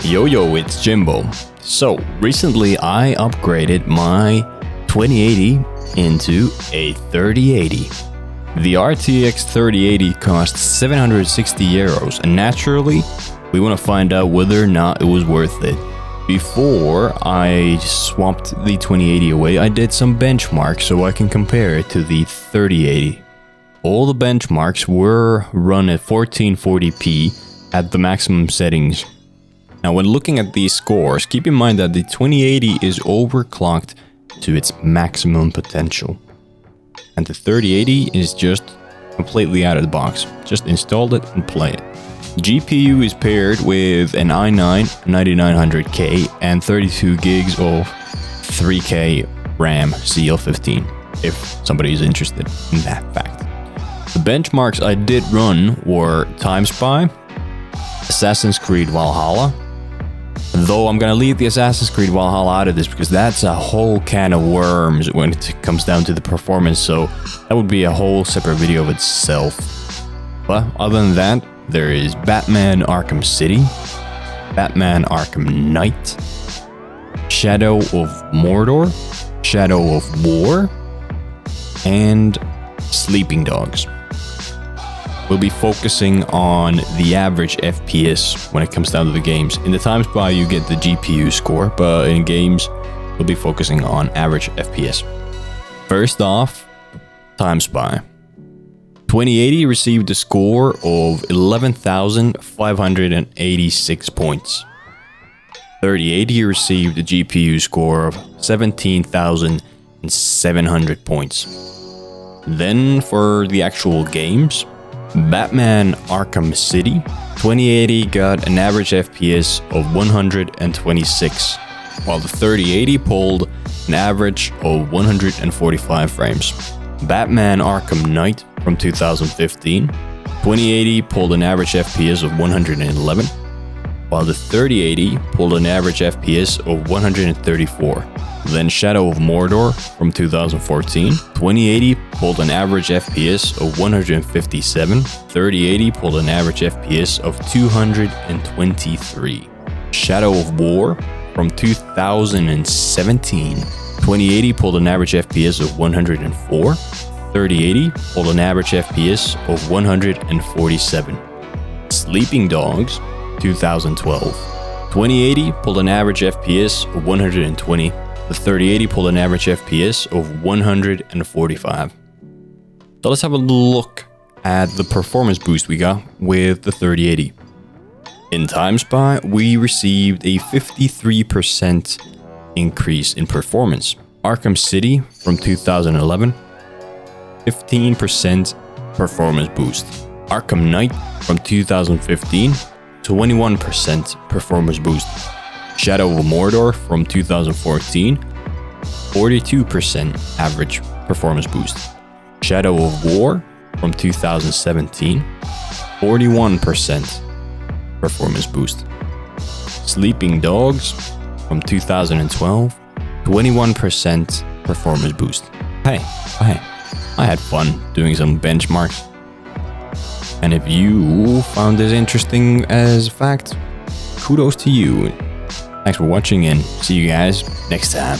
Yo, it's Jimbo. So, recently I upgraded my 2080 into a 3080. The RTX 3080 costs 760 euros, and naturally, we want to find out whether or not it was worth it. Before I swapped the 2080 away, I did some benchmarks so I can compare it to the 3080. All the benchmarks were run at 1440p at the maximum settings. Now, when looking at these scores, keep in mind that the 2080 is overclocked to its maximum potential. And the 3080 is just completely out of the box. Just install it and play it. GPU is paired with an i9 9900K and 32 gigs of 3K RAM CL15, if somebody is interested in that fact. The benchmarks I did run were Time Spy, Assassin's Creed Valhalla, though I'm gonna leave the Assassin's Creed Valhalla out of this because that's a whole can of worms when it comes down to the performance, so that would be a whole separate video of itself. But other than that, there is Batman Arkham City, Batman Arkham Knight, Shadow of Mordor, Shadow of War, and Sleeping Dogs. We'll be focusing on the average FPS when it comes down to the games. In the Time Spy, you get the GPU score, but in games, we'll be focusing on average FPS. First off, Time Spy. 2080 received a score of 11,586 points. 3080 received a GPU score of 17,700 points. Then for the actual games, Batman Arkham City, 2080 got an average FPS of 126, while the 3080 pulled an average of 145 frames. Batman Arkham Knight from 2015, 2080 pulled an average FPS of 111, while the 3080 pulled an average FPS of 134. Then Shadow of Mordor from 2014, 2080 pulled an average FPS of 157, 3080 pulled an average FPS of 223. Shadow of War from 2017, 2080 pulled an average FPS of 104, 3080 pulled an average FPS of 147. Sleeping Dogs 2012, 2080 pulled an average FPS of 120. The 3080 pulled an average FPS of 145. So let's have a look at the performance boost we got with the 3080. In Time Spy, we received a 53% increase in performance. Arkham City from 2011, 15% performance boost. Arkham Knight from 2015, 21% performance boost. Shadow of Mordor from 2014, 42% average performance boost. Shadow of War from 2017, 41% performance boost. Sleeping Dogs from 2012, 21% performance boost. Hey, I had fun doing some benchmarks. And if you found this interesting as a fact, kudos to you. Thanks for watching and see you guys next time.